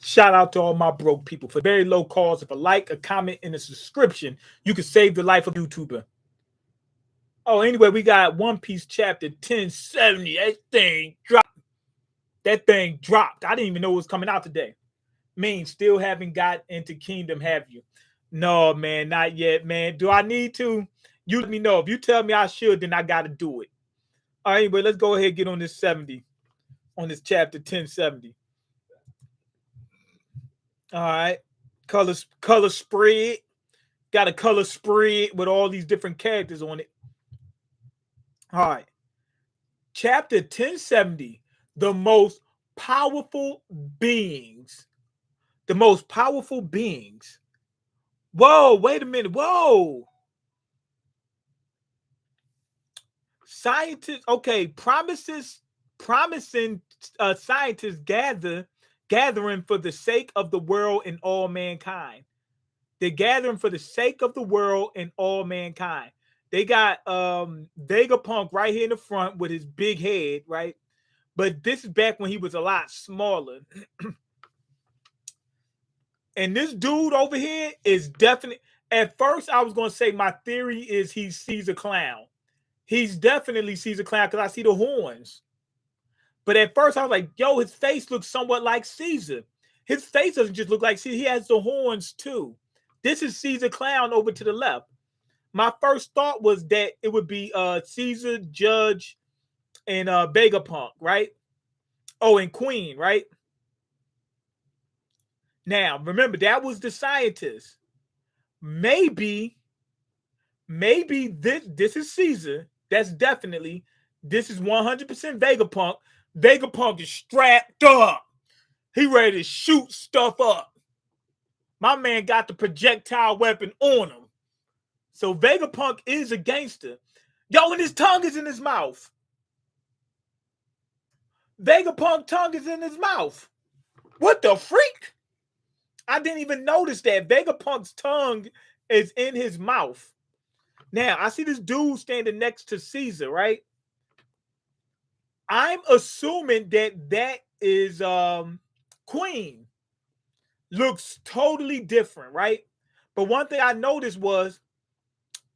Shout out to all my broke people for very low cost. If a like, a comment, and a subscription, you can save the life of a YouTuber. Oh, anyway, we got One Piece chapter 1070. That thing dropped. That thing dropped. I didn't even know it was coming out today. Mean, still haven't got into Kingdom, have you? No, man, not yet, man. Do I need to? You let me know. If you tell me I should, then I got to do it. All right, anyway, let's go ahead and get on this 70, on this chapter 1070. All right, color spread. Got a color spread with all these different characters on it. All right, chapter 1070. The most powerful beings. The most powerful beings. Whoa, wait a minute. Whoa. Scientists, okay, promising scientists gathering for the sake of the world and all mankind. They're gathering for the sake of the world and all mankind. They got Vegapunk right here in the front with his big head, right? But this is back when he was a lot smaller. And this dude over here is definitely, at first I was going to say my theory is he sees a clown. He's definitely sees a clown because I see the horns. But at first I was like, yo, his face looks somewhat like Caesar. His face doesn't just look like Caesar. He has the horns too. This is Caesar Clown over to the left. My first thought was that it would be Caesar, Judge, and Vegapunk, right? Oh, and Queen, right? Now, remember, that was the scientist. Maybe this is Caesar. That's definitely, this is 100% Vegapunk. Vegapunk is strapped up. He ready to shoot stuff up. My man got the projectile weapon on him. So Vegapunk is a gangster. Yo, and his tongue is in his mouth. Vegapunk tongue is in his mouth. What the freak? I didn't even notice that. Vegapunk's tongue is in his mouth. Now, I see this dude standing next to Caesar, right? I'm assuming that is Queen. Looks totally different, right? But one thing I noticed was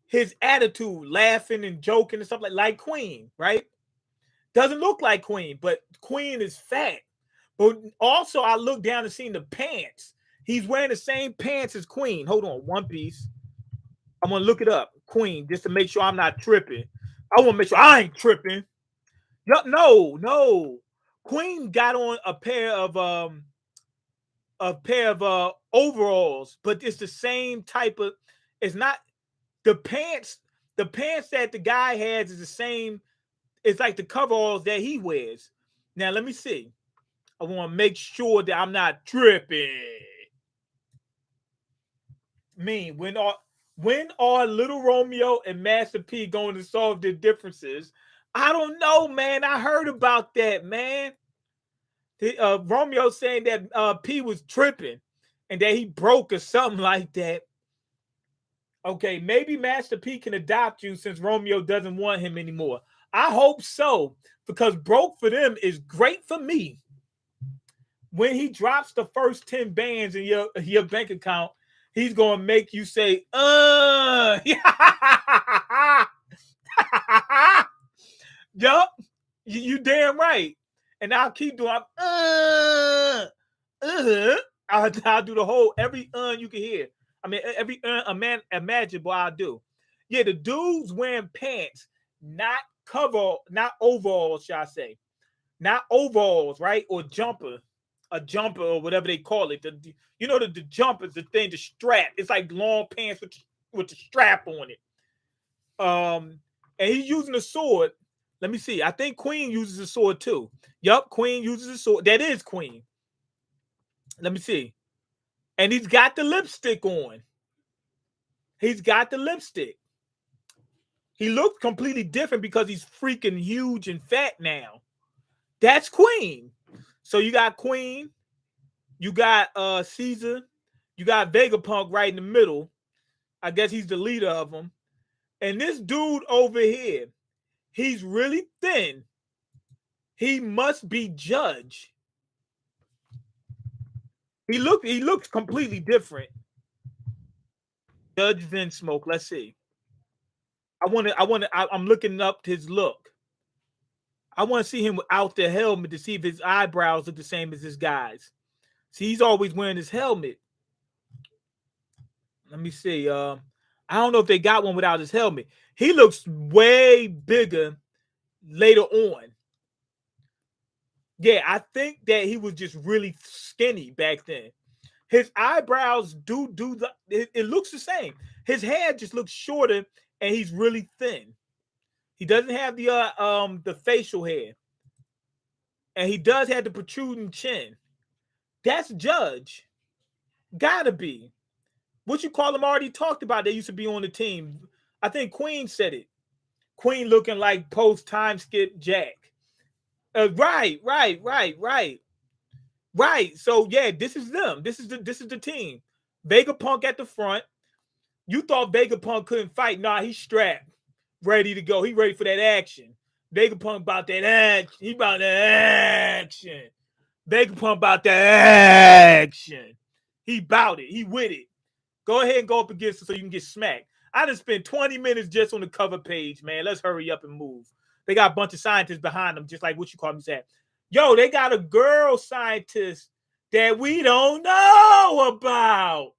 his attitude, laughing and joking and stuff like Queen, right? Doesn't look like Queen, but Queen is fat. But also, I looked down and seen the pants. He's wearing the same pants as Queen. Hold on, One Piece. I'm gonna look it up, Queen, just to make sure I'm not tripping. I want to make sure I ain't tripping. No. Queen got on a pair of overalls, but it's the same type of. It's not the pants. The pants that the guy has is the same. It's like the coveralls that he wears. Now let me see. I want to make sure that I'm not tripping. Mean, when are Little Romeo and Master P going to solve their differences? I don't know, man. I heard about that, man. Romeo saying that P was tripping and that he broke or something like that. Okay, maybe Master P can adopt you since Romeo doesn't want him anymore. I hope so, because broke for them is great for me. When he drops the first 10 bands in your bank account, he's going to make you say, yup, you damn right. And I'll keep doing, I'll do the whole, every you can hear. I mean, every imaginable I'll do. Yeah, the dude's wearing pants, not overalls, shall I say. Not overalls, right? Or a jumper or whatever they call it. The jumper is the thing, the strap. It's like long pants with the strap on it. And he's using a sword. Let me see. I think Queen uses a sword too. Yup, Queen uses a sword. That is Queen. Let me see. And he's got the lipstick on. He's got the lipstick. He looks completely different because he's freaking huge and fat now. That's Queen. So you got Queen, you got Caesar, you got Vegapunk right in the middle. I guess he's the leader of them. And this dude over here, he's really thin. He must be Judge. He looked completely different. Judge Vin Smoke. Let's see. I'm looking up his look. I want to see him without the helmet to see if his eyebrows look the same as his guys. See, he's always wearing his helmet. Let me see. I don't know if they got one without his helmet. He looks way bigger later on. Yeah, I think that he was just really skinny back then. His eyebrows it looks the same. His hair just looks shorter and he's really thin. He doesn't have the facial hair. And he does have the protruding chin. That's Judge. Gotta be. What you call him already talked about. They used to be on the team. I think Queen said it. Queen looking like post time skip Jack. Right. So yeah, this is them. This is the team. Vegapunk at the front. You thought Vegapunk couldn't fight? Nah, he's strapped, ready to go. He ready for that action. Vegapunk about that action. He about that action. Vegapunk about that action. He bout it. He with it. Go ahead and go up against it so you can get smacked. I just spent 20 minutes just on the cover page, man. Let's hurry up and move. They got a bunch of scientists behind them, just like what you call them said. Yo, they got a girl scientist that we don't know about.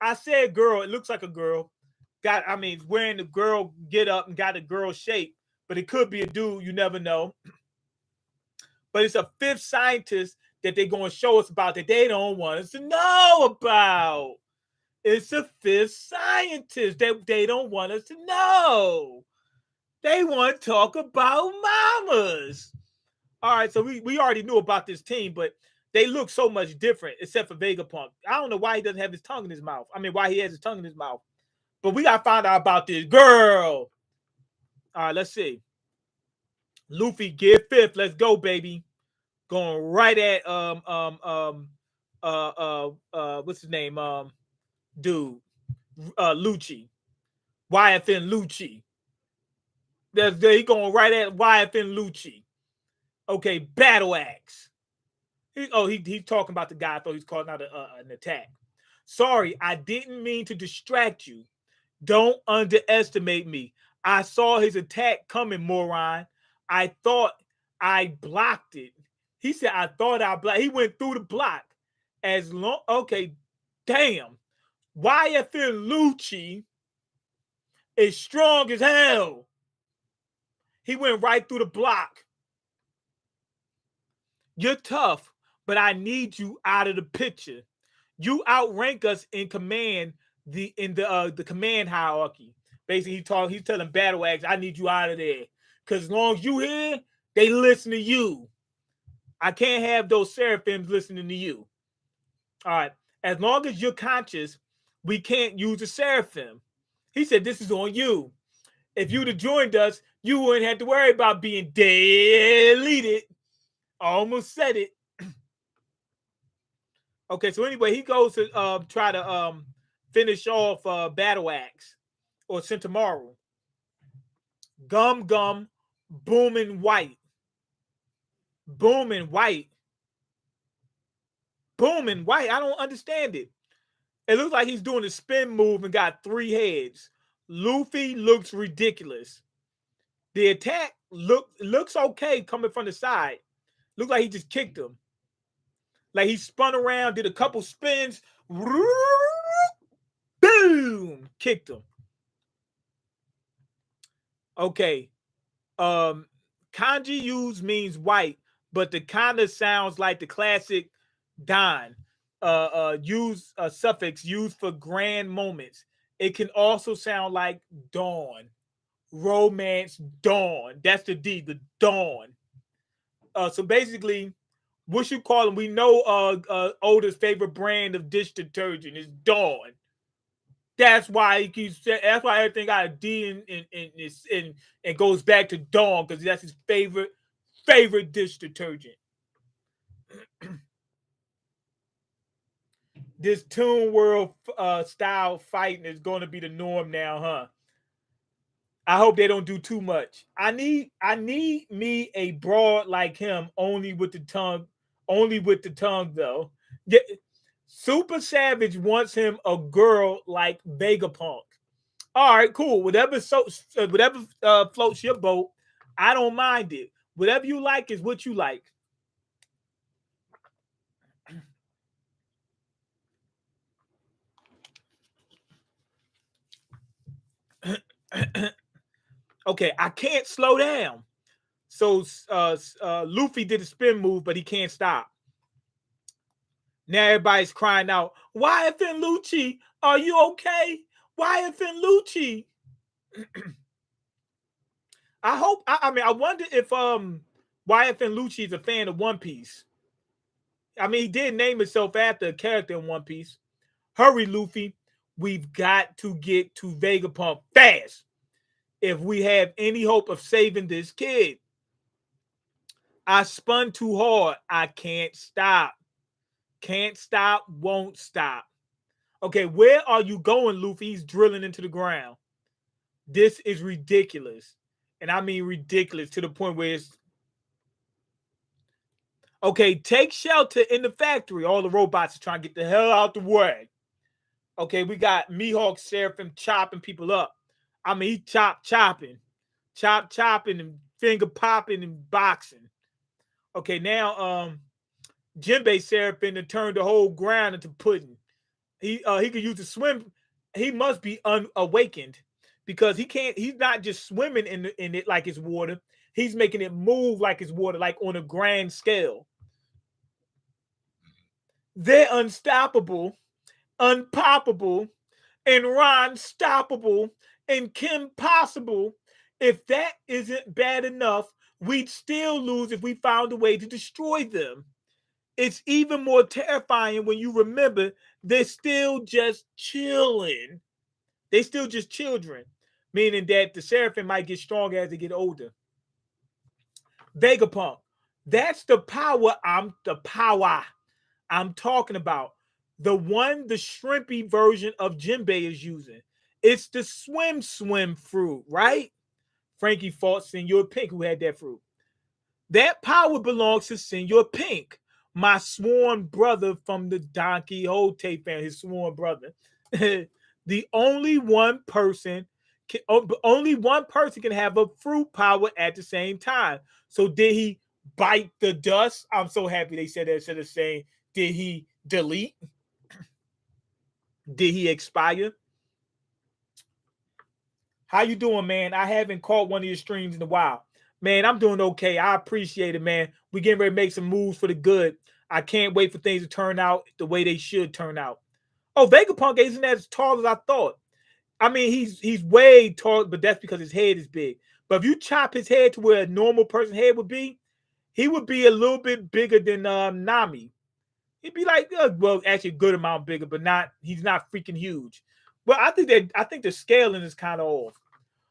I said girl. It looks like a girl. Wearing the girl get up and got a girl shape, but it could be a dude. You never know. But it's a fifth scientist that they're going to show us about that they don't want us to know about. It's a fifth scientist that they don't want us to know. They want to talk about mamas. All right, so we already knew about this team, but they look so much different, except for Vegapunk. I don't know why he doesn't have his tongue in his mouth. Why he has his tongue in his mouth. But we got to find out about this girl. All right, let's see. Luffy, give fifth. Let's go, baby. Going right at what's his name? Dude. Lucci. YFN Lucci. He going right at YFN Lucci. Okay, battle axe. He's talking about the guy. I thought he was calling out an attack. Sorry, I didn't mean to distract you. Don't underestimate me. I saw his attack coming, moron. I thought I blocked it. He said, I thought I blocked. He went through the block. Okay, damn. YFN Lucci is strong as hell. He went right through the block. You're tough, but I need you out of the picture. You outrank us in command, the command hierarchy. Basically, he's telling Battle Axe, I need you out of there. Because as long as you here, they listen to you. I can't have those seraphims listening to you. All right. As long as you're conscious, we can't use the seraphim. He said, this is on you. If you'd have joined us, you wouldn't have to worry about being deleted. I almost said it. Okay, so anyway, he goes to try to finish off Battle Axe or Centaumaru. Gum, booming white. Booming white. Booming white. I don't understand it. It looks like he's doing a spin move and got 3 heads. Luffy looks ridiculous. The attack looks okay coming from the side. Looks like he just kicked him. Like he spun around, did a couple spins. Boom! Kicked him. Okay. Kanji used means white, but the kind of sounds like the classic Don. Use a suffix used for grand moments. It can also sound like dawn. Romance dawn. That's the D, the dawn. So basically, what you call them? We know Oda's favorite brand of dish detergent is Dawn. That's why he keeps. That's why everything got a D and goes back to Dawn because that's his favorite dish detergent. This Toon World style fighting is going to be the norm now, huh? I hope they don't do too much. I need me a broad like him, only with the tongue though. Yeah, Super Savage wants him a girl like Vegapunk. All right, cool. Whatever floats your boat, I don't mind it. Whatever you like is what you like. Okay, I can't slow down. So Luffy did a spin move, but he can't stop. Now everybody's crying out, "YF and Lucci, are you okay? YF and Lucci." I hope. I mean, I wonder if YF and Lucci is a fan of One Piece. I mean, he did name himself after a character in One Piece. Hurry, Luffy. We've got to get to Vegapunk fast if we have any hope of saving this kid. I spun too hard. I can't stop. Can't stop, won't stop. Okay, where are you going, Luffy? He's drilling into the ground. This is ridiculous. And I mean ridiculous to the point where it's okay, take shelter in the factory. All the robots are trying to get the hell out the way. Okay, we got Mihawk Seraphim chopping people up. I mean, he chopping, and finger popping and boxing. Okay, now Jinbei Seraphim to turn the whole ground into pudding. He could use the swim. He must be unawakened because he can't. He's not just swimming in it like it's water. He's making it move like it's water, like on a grand scale. They're unstoppable, unpoppable, and Ron stoppable, and Kim possible. If that isn't bad enough, we'd still lose if we found a way to destroy them. It's even more terrifying when you remember they're still just chilling. They still just children, meaning that the Seraphim might get stronger as they get older. Vegapunk, that's the power. I'm talking about. The one the shrimpy version of Jinbei is using. It's the swim fruit, right? Frankie fought Senor Pink, who had that fruit. That power belongs to Senor Pink, my sworn brother from the Don Quixote family, his sworn brother. The only one person can have a fruit power at the same time. So did he bite the dust? I'm so happy they said that instead of saying, did he delete? Did he expire? How you doing, man? I haven't caught one of your streams in a while. Man, I'm doing okay. I appreciate it, man. We getting ready to make some moves for the good. I can't wait for things to turn out the way they should turn out. Oh, Vegapunk isn't as tall as I thought. I mean, he's way tall, but that's because his head is big. But if you chop his head to where a normal person's head would be, he would be a little bit bigger than Nami. He'd be like, well, actually a good amount bigger, but not. He's not freaking huge. Well, I think the scaling is kind of off.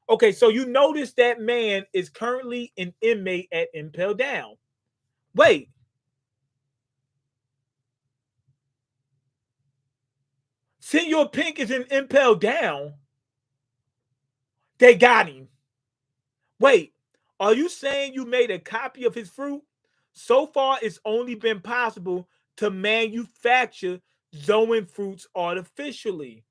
Okay, so you notice that man is currently an inmate at Impel Down. Wait, Senor Pink is in Impel Down. They got him. Wait, are you saying you made a copy of his fruit? So far, it's only been possible to manufacture Zoan fruits artificially.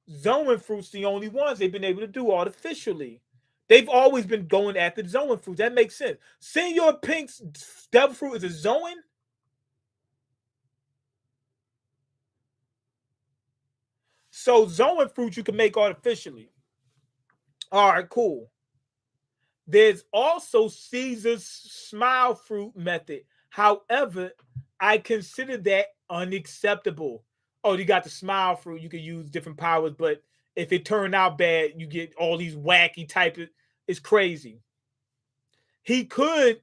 Zoan fruits the only ones they've been able to do artificially. They've always been going after Zoan fruits. That makes sense. Senor Pink's devil fruit is a Zoan? So Zoan fruits you can make artificially. All right, cool. There's also Caesar's smile fruit method. However, I consider that unacceptable. Oh, you got the smile fruit. You can use different powers, but if it turned out bad, you get all these wacky type of. It's crazy. He could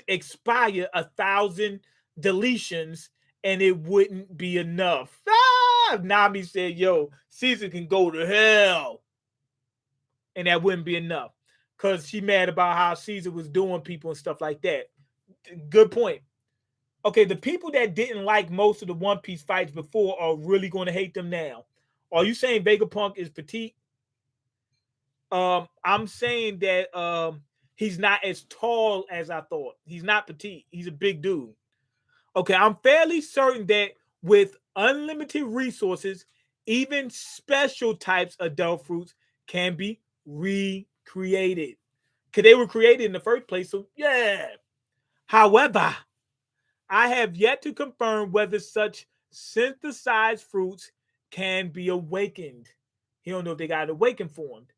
expire 1,000 deletions and it wouldn't be enough. Nami said, "Yo, Caesar can go to hell," and that wouldn't be enough because she mad about how Caesar was doing people and stuff like that. Good point. Okay, the people that didn't like most of the One Piece fights before are really going to hate them now. Are you saying Vegapunk is petite? I'm saying that he's not as tall as I thought. He's not petite. He's a big dude. Okay, I'm fairly certain that with unlimited resources, even special types of adult fruits can be recreated. Because they were created in the first place. So, yeah. However, I have yet to confirm whether such synthesized fruits can be awakened. He don't know if they got awakened formed.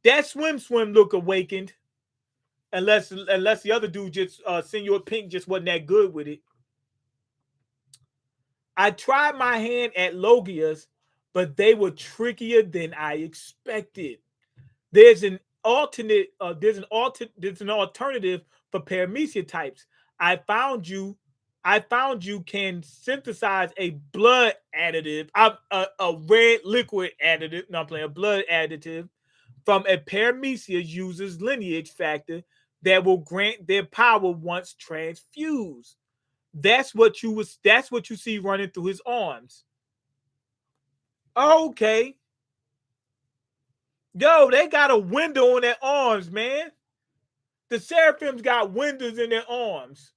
That swim look awakened, unless the other dude just Senor Pink just wasn't that good with it. I tried my hand at Logias, but they were trickier than I expected. There's an there's an alternative for paramecia types. I found you I found you can synthesize a blood additive, a red liquid additive, no, I'm playing a blood additive from a paramecia user's lineage factor that will grant their power once transfused. That's what you see running through his arms. Okay. Yo, they got a window on their arms, man. The Seraphims got windows in their arms.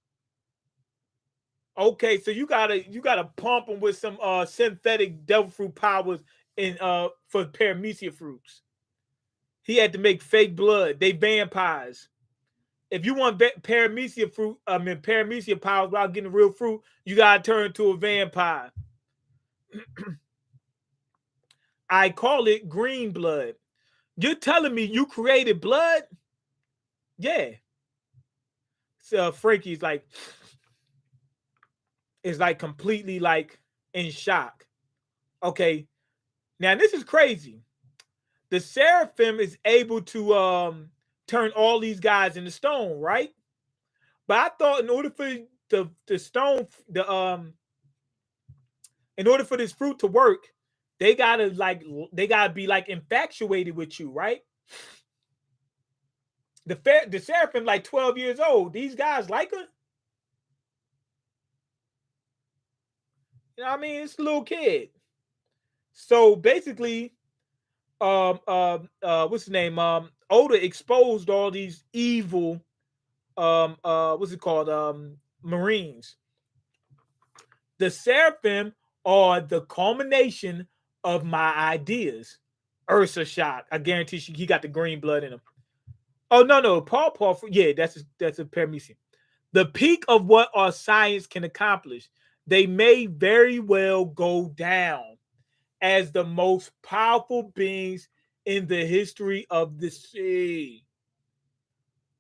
Okay, so you gotta pump them with some synthetic devil fruit powers in for paramecia fruits. He had to make fake blood. They vampires. If you want paramecia fruit, paramecia powers without getting real fruit, you gotta turn into a vampire. I call it green blood. You're telling me you created blood? Yeah. So Frankie's like is like completely like in shock. Okay. Now this is crazy. The Seraphim is able to turn all these guys into stone, right? But I thought in order for the stone the in order for this fruit to work, they gotta be like infatuated with you, right? The Seraphim like 12 years old. These guys like her. You know what I mean? It's a little kid. So basically, what's his name? Oda exposed all these evil what's it called? Marines. The Seraphim are the culmination of my ideas. Ursa shot. I guarantee he got the green blood in him. Oh no, Paul. Yeah, that's a paramecium. The peak of what our science can accomplish. They may very well go down as the most powerful beings in the history of the sea.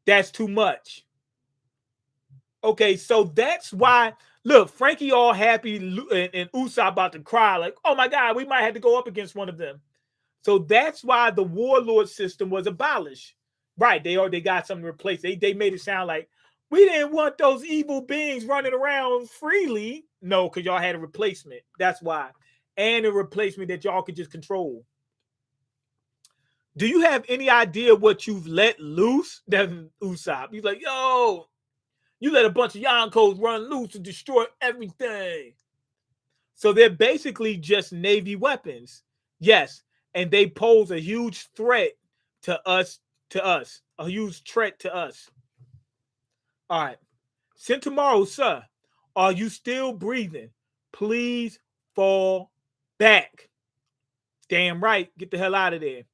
That's too much. Okay, so that's why. Look, Frankie all happy and Usopp about to cry, like, "Oh my God, we might have to go up against one of them." So that's why the warlord system was abolished. Right? They got something to replace. They made it sound like we didn't want those evil beings running around freely. No, because y'all had a replacement. That's why, and a replacement that y'all could just control. Do you have any idea what you've let loose? That's Usopp. He's like, "Yo, you let a bunch of Yonkos run loose to destroy everything." So they're basically just Navy weapons. Yes. And they pose a huge threat to us. A huge threat to us. All right. Sentomaru, sir, are you still breathing? Please fall back. Damn right. Get the hell out of there.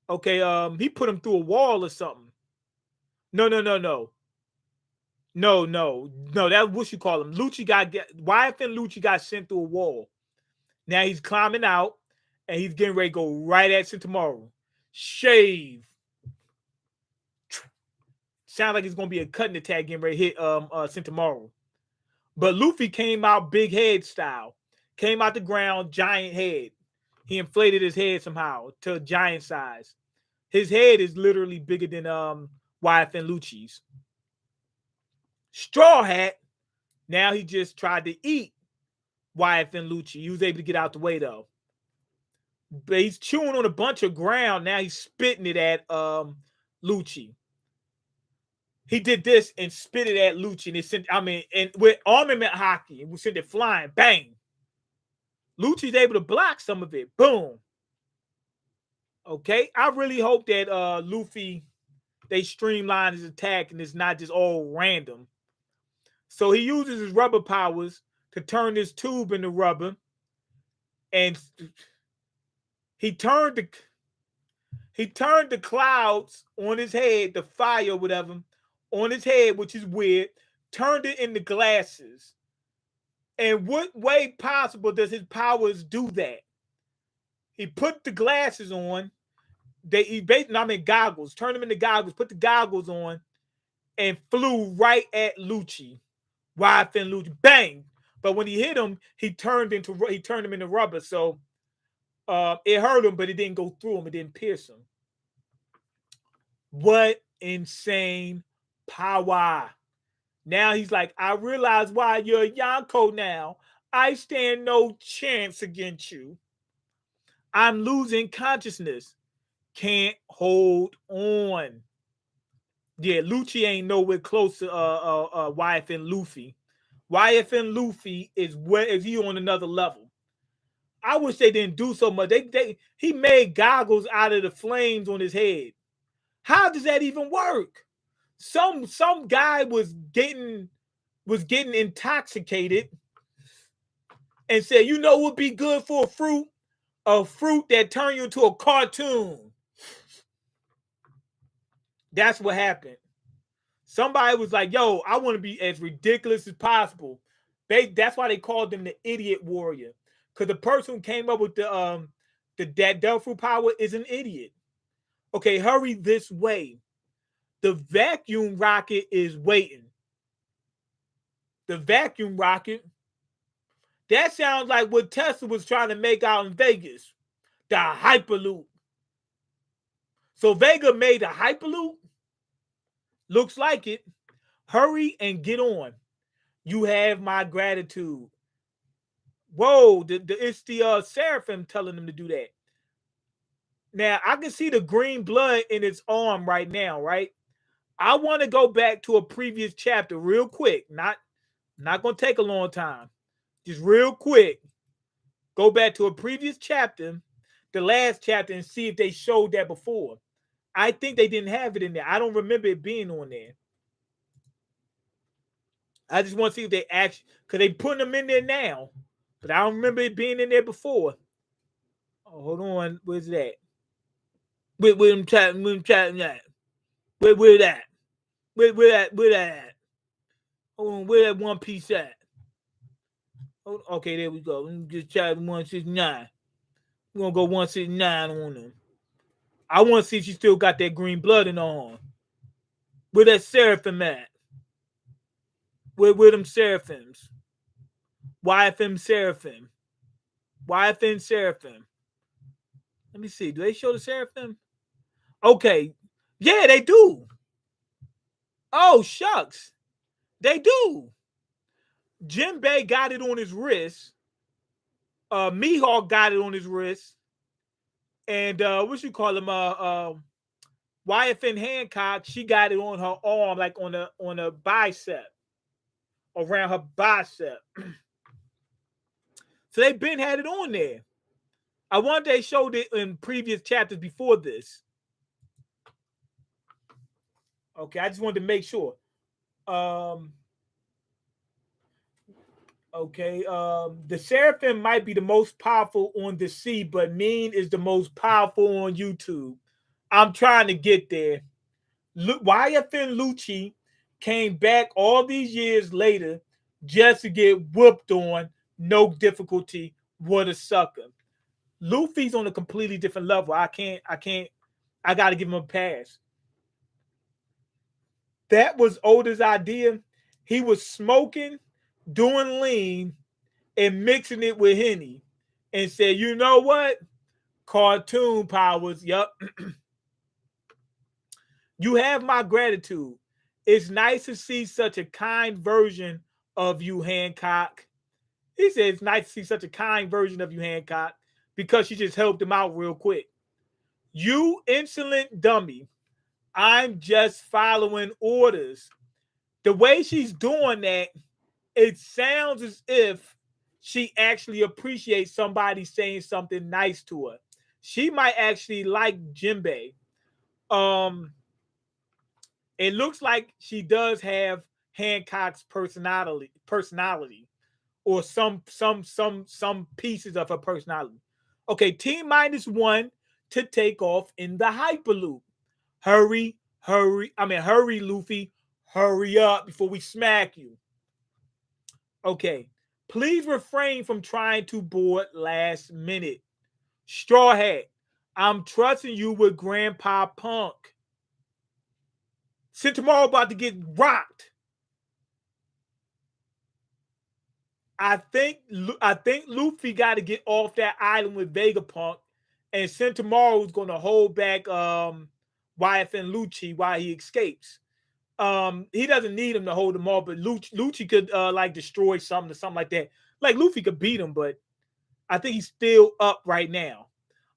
Okay, he put him through a wall or something. No, no, no, no. No. That's what you call him. Lucci got YF and Lucci got sent through a wall. Now he's climbing out and he's getting ready to go right at Sentomaru. Shave. Sounds like it's gonna be a cutting attack getting ready to hit Sentomaru. But Luffy came out big head style. Came out the ground, giant head. He inflated his head somehow to a giant size. His head is literally bigger than YF and Lucci's. Straw Hat. Now he just tried to eat YF and Lucci. He was able to get out the way though. But he's chewing on a bunch of ground. Now he's spitting it at Lucci. He did this and spit it at Lucci. And it sent, and with armament hockey, we sent it flying. Bang. Lucci's able to block some of it. Boom. Okay. I really hope that Luffy they streamline his attack and it's not just all random. So he uses his rubber powers to turn this tube into rubber, and he turned the clouds on his head, the fire, whatever, on his head, which is weird. Turned it into glasses. And what way possible does his powers do that? He put the glasses on. Goggles. Turned them into goggles. Put the goggles on, and flew right at Lucci. Wide fin Lucci, bang! But when he hit him, he turned him into rubber. So it hurt him, but it didn't go through him. It didn't pierce him. What insane power! Now he's like, I realize why you're a Yonko now. I stand no chance against you. I'm losing consciousness. Can't hold on. Yeah, Lucci ain't nowhere close to YFN Luffy. YFN Luffy is he on another level. I wish they didn't do so much. He made goggles out of the flames on his head. How does that even work? Some guy was getting intoxicated and said, you know what would be good for a fruit that turn you into a cartoon. That's what happened. Somebody was like, yo, I want to be as ridiculous as possible. That's why they called him the idiot warrior. Because the person who came up with that devil fruit power is an idiot. Okay, hurry this way. The vacuum rocket is waiting. The vacuum rocket. That sounds like what Tesla was trying to make out in Vegas. The Hyperloop. So Vega made a Hyperloop? Looks like it. Hurry and get on. You have my gratitude. Whoa, it's the Seraphim telling them to do that. Now, I can see the green blood in its arm right now, right? I want to go back to a previous chapter real quick. Not going to take a long time. Just real quick. Go back to a previous chapter, the last chapter, and see if they showed that before. I think they didn't have it in there. I don't remember it being on there. I just want to see if they actually, because they putting them in there now, but I don't remember it being in there before. Oh, hold on. Where's that? Where them chatting that? Where that? Where that? Hold on, where that One Piece at? Oh, okay, there we go. Let me just chat 169. We're gonna go 169 on them. I want to see if she still got that green blood in her arm. Where that Seraphim at? Where them Seraphims? YFM Seraphim. YFN Seraphim. Let me see. Do they show the Seraphim? Okay. Yeah, they do. Oh, shucks. They do. Jinbei got it on his wrist. Mihawk got it on his wrist. And what you call him? YFN Hancock, she got it on her arm, like on a bicep. Around her bicep. So they been had it on there. I wonder they showed it in previous chapters before this. Okay, I just wanted to make sure. Okay, the Seraphim might be the most powerful on the sea, but Mean is the most powerful on YouTube. I'm trying to get there. YFN Lucci came back all these years later just to get whooped on, no difficulty, what a sucker. Luffy's on a completely different level. I gotta give him a pass. That was Oda's idea. He was smoking, doing lean, and mixing it with Henny, and said, you know what? Cartoon powers, yup. You have my gratitude. It's nice to see such a kind version of you, Hancock. He said it's nice to see such a kind version of you, Hancock, because she just helped him out real quick. You insolent dummy. I'm just following orders. The way she's doing that, it sounds as if she actually appreciates somebody saying something nice to her. She might actually like Jinbei. It looks like she does have Hancock's personality, or some pieces of her personality. Okay, T-1 to take off in the Hyperloop. Hurry, hurry, Luffy, hurry up before we smack you. Okay, please refrain from trying to board last minute. Straw Hat, I'm trusting you with Grandpa Punk. Sentomaru about to get rocked. I think Luffy got to get off that island with Vegapunk, and Sentomaru is going to hold back YFN Lucci while he escapes. He doesn't need him to hold him off, but Lucci could like destroy something or something like that. Like Luffy could beat him, but I think he's still up right now.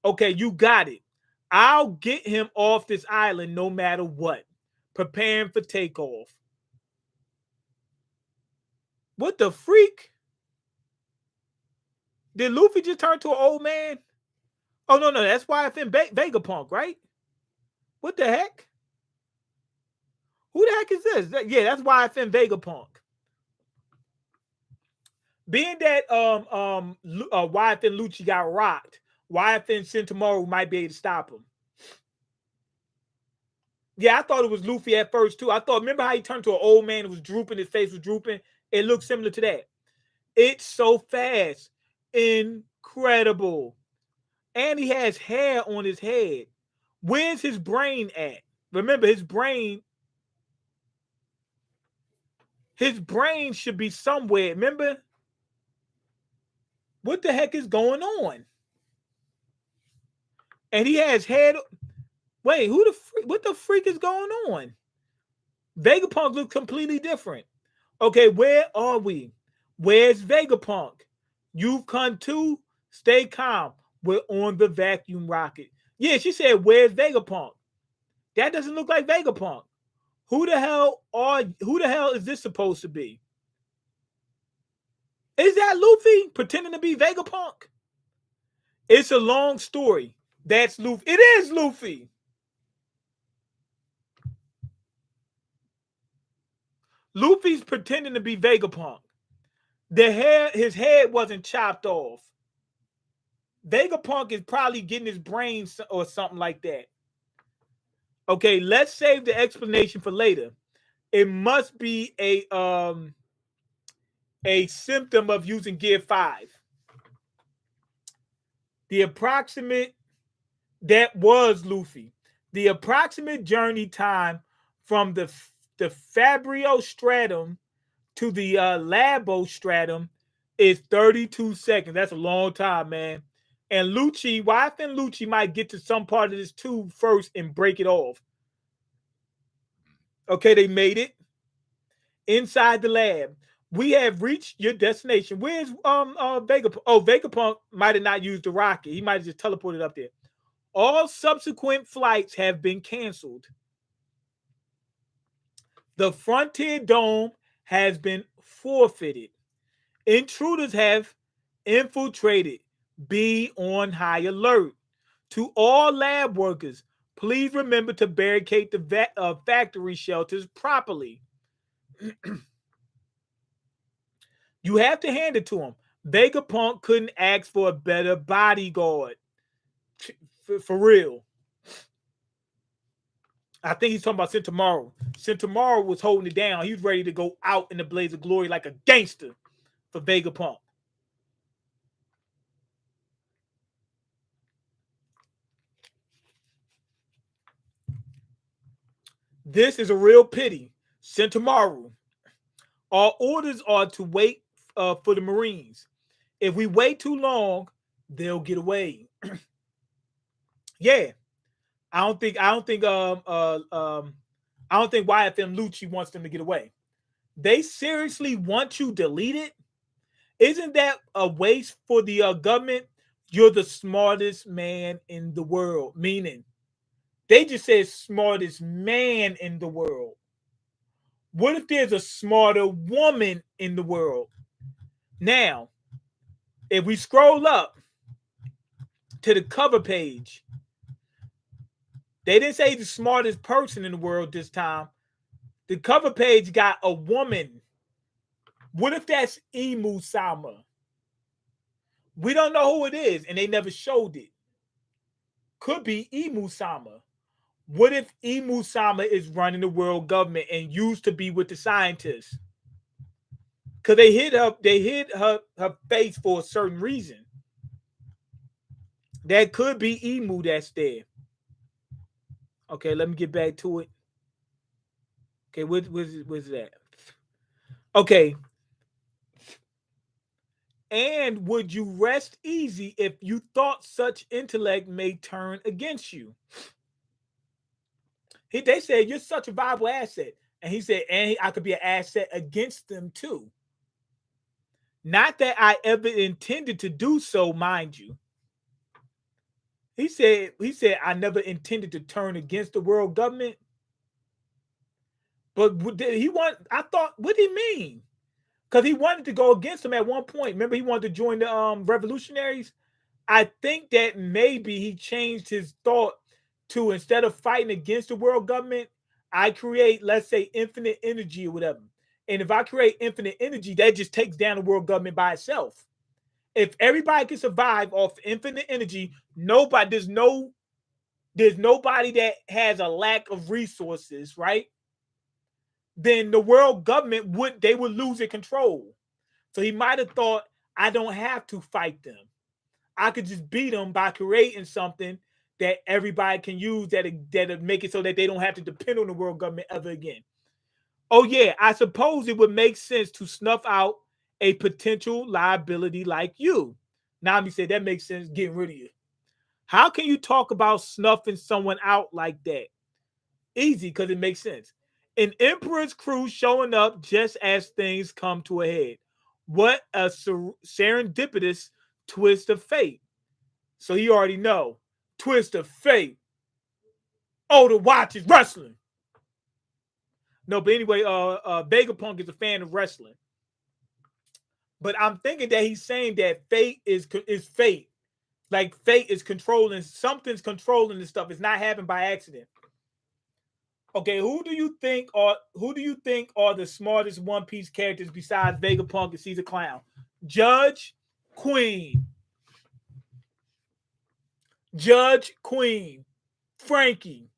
Okay, you got it. I'll get him off this island no matter what. Preparing for takeoff. What the freak? Did Luffy just turn to an old man? Oh, no, that's YFN Vegapunk, right? What the heck? Who the heck is this? Yeah, that's YFN Vegapunk. Being that YFN Lucci got rocked, YFN Sentomaru might be able to stop him. Yeah, I thought it was Luffy at first too. Remember how he turned to an old man and was drooping, his face was drooping? It looked similar to that. It's so fast. Incredible. And he has hair on his head. Where's his brain at? Remember, his brain should be somewhere. Remember? What the heck is going on? And he has head. Wait, what the freak is going on? Vegapunk looks completely different. Okay, where are we? Where's Vegapunk? You've come to. Stay calm. We're on the vacuum rocket. Yeah, she said, where's Vegapunk? That doesn't look like Vegapunk. Who the hell is this supposed to be? Is that Luffy pretending to be Vegapunk? It's a long story. That's Luffy. It is Luffy. Luffy's pretending to be Vegapunk. His head wasn't chopped off. Vegapunk is probably getting his brains or something like that. Okay, let's save the explanation for later. It must be a symptom of using Gear 5. That was Luffy. The approximate journey time from the Fabrio stratum to the Labo stratum is 32 seconds. That's a long time, man. And YFN Lucci might get to some part of this tube first and break it off. Okay, they made it. Inside the lab. We have reached your destination. Where's Vegapunk? Oh, Vegapunk might have not used the rocket. He might have just teleported up there. All subsequent flights have been canceled. The Frontier Dome has been forfeited. Intruders have infiltrated. Be on high alert. To all lab workers, please remember to barricade the factory shelters properly. You have to hand it to him. Vegapunk couldn't ask for a better bodyguard. For real. I think he's talking about Sentomaru. Sentomaru was holding it down. He was ready to go out in the blaze of glory like a gangster for Vegapunk. This is a real pity. Sentomaru. Our orders are to wait for the Marines. If we wait too long, they'll get away. Yeah. I don't think YFM Lucci wants them to get away. They seriously want you deleted? Isn't that a waste for the government? You're the smartest man in the world. Meaning, they just said smartest man in the world. What if there's a smarter woman in the world? Now, if we scroll up to the cover page, they didn't say the smartest person in the world this time. The cover page got a woman. What if that's Emu Sama? We don't know who it is, and they never showed it. Could be Emu Sama. What if Emu Sama is running the world government and used to be with the scientists? Because they hid her face for a certain reason. That could be Emu that's there. Okay, let me get back to it. Okay, where's that? Okay. And would you rest easy if you thought such intellect may turn against you? They said you're such a viable asset. And he said, and I could be an asset against them too. Not that I ever intended to do so, mind you. He said, I never intended to turn against the world government. But I thought, what did he mean? Because he wanted to go against them at one point. Remember, he wanted to join the revolutionaries. I think that maybe he changed his thought to, instead of fighting against the world government, I create, let's say, infinite energy or whatever. And if I create infinite energy, that just takes down the world government by itself. If everybody can survive off infinite energy, there's nobody that has a lack of resources, right? Then the world government would lose their control. So he might have thought, I don't have to fight them. I could just beat them by creating something that everybody can use that'll make it so that they don't have to depend on the world government ever again. Oh yeah, I suppose it would make sense to snuff out a potential liability like you. Nami said that makes sense, getting rid of you. How can you talk about snuffing someone out like that? Easy, because it makes sense. An emperor's crew showing up just as things come to a head. What a serendipitous twist of fate. So you already know. Twist of fate. Oh, the watch is wrestling. No, but anyway, Vegapunk is a fan of wrestling. But I'm thinking that he's saying that fate is fate. Like fate is controlling, something's controlling this stuff. It's not happening by accident. Okay, who do you think are the smartest One Piece characters besides Vegapunk and Caesar Clown? Judge, Queen, Frankie,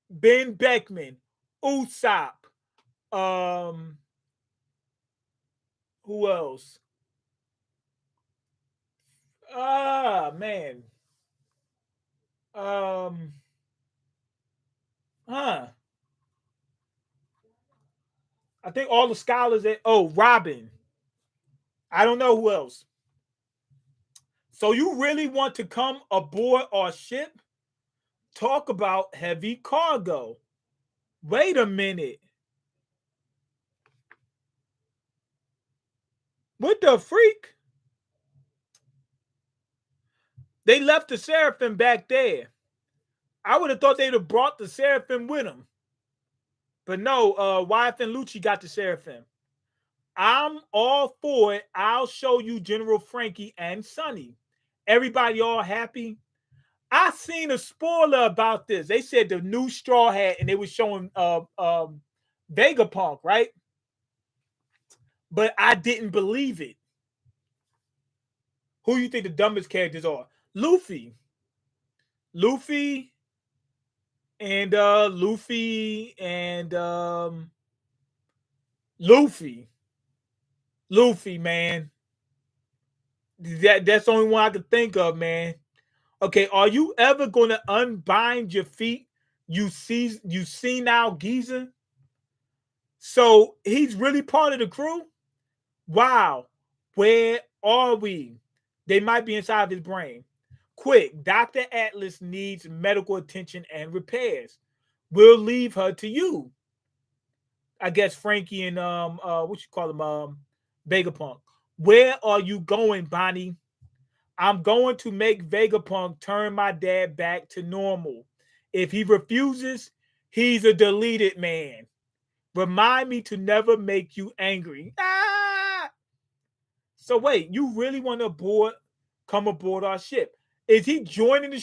Ben Beckman, Usopp. Who else? Man. I think all the scholars Robin. I don't know who else. So you really want to come aboard our ship? Talk about heavy cargo. Wait a minute. What the freak? They left the Seraphim back there. I would have thought they'd have brought the Seraphim with them. But no, Wyeth and Lucci got the Seraphim. I'm all for it. I'll show you General Frankie and Sonny. Everybody all happy? I seen a spoiler about this. They said the new Straw Hat, and they were showing Vegapunk, right? But I didn't believe it. Who you think the dumbest characters are? Luffy and Luffy, man. That's the only one I could think of, man. Okay, are you ever gonna unbind your feet? You see now, geezer. So he's really part of the crew. Wow, where are we? They might be inside of his brain. Quick, Dr. Atlas needs medical attention and repairs. We'll leave her to you. I guess Frankie and what you call him, Vegapunk. Where are you going, Bonnie? I'm going to make Vegapunk turn my dad back to normal. If he refuses, he's a deleted man. Remind me to never make you angry. Ah! So wait, you really want to come aboard our ship? Is he joining the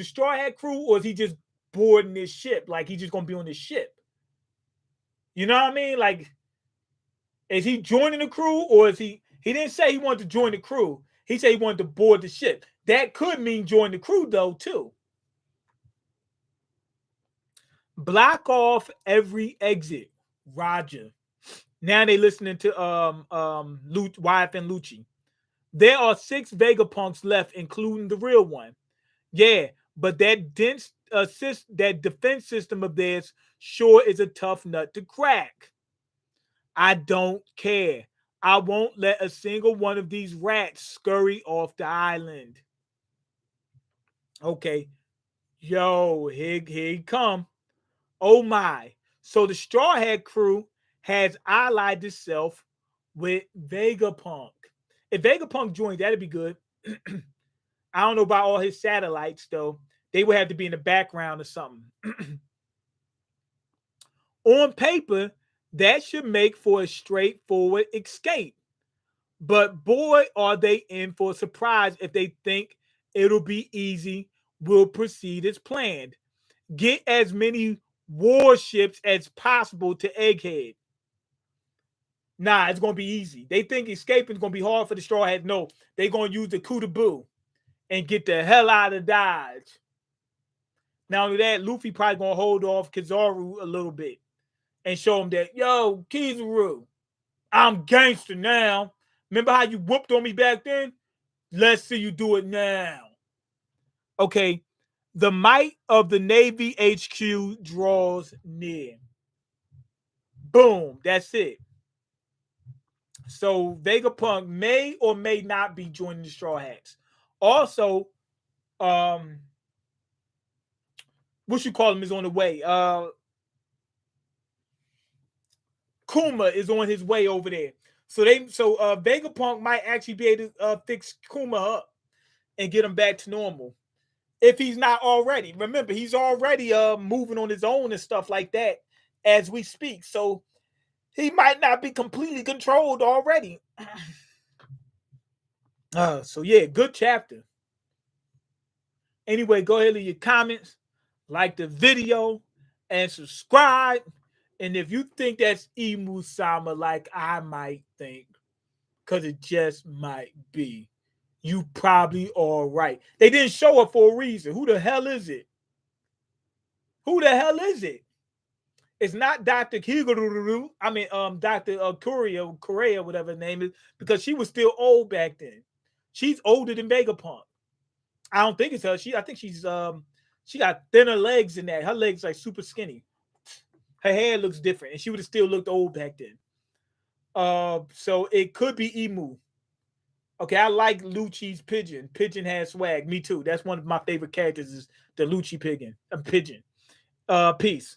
Straw Hat crew, or is he just boarding this ship? Like he's just gonna be on this ship? You know what I mean? Like, is he joining the crew or is he? He didn't say he wanted to join the crew. He said he wanted to board the ship. That could mean join the crew though too. Block off every exit. Roger. Now they listening to Wyatt and Lucci. There are 6 Vegapunks left, including the real one. Yeah, but that that defense system of theirs sure is a tough nut to crack. I don't care. I won't let a single one of these rats scurry off the island. Okay. Yo, here he come. Oh my. So the Straw Hat crew has allied itself with Vegapunk. If Vegapunk joins, that'd be good. I don't know about all his satellites, though. They would have to be in the background or something. On paper, that should make for a straightforward escape. But boy, are they in for a surprise if they think it'll be easy. We'll proceed as planned. Get as many warships as possible to Egghead. Nah, it's gonna be easy. They think escaping is gonna be hard for the Straw Hats. No, they're gonna use the coup de boo and get the hell out of Dodge. Not only that, Luffy probably gonna hold off Kizaru a little bit and show him that, yo, Kizaru, I'm gangster now. Remember how you whooped on me back then? Let's see you do it now. Okay, the might of the Navy HQ draws near. Boom, that's it. So Vegapunk may or may not be joining the Straw Hats. Also, what you call him is on the way. Kuma is on his way over there. So Vegapunk might actually be able to fix Kuma up and get him back to normal. If he's not already. Remember, he's already moving on his own and stuff like that as we speak. So he might not be completely controlled already. So yeah, good chapter. Anyway, go ahead and leave your comments, like the video, and subscribe. And if you think that's Emu Sama, like I might think, because it just might be, you probably are right. They didn't show it for a reason. Who the hell is it? Who the hell is it? It's not Dr. Higuru. I mean, Dr. Korea, whatever her name is, because she was still old back then. She's older than Vegapunk. I don't think it's her. I think she got thinner legs than that. Her legs like super skinny. Her hair looks different, and she would have still looked old back then. So it could be Emu. Okay, I like Lucci's pigeon. Pigeon has swag. Me too. That's one of my favorite characters is the Lucci pigeon. Pigeon. Peace.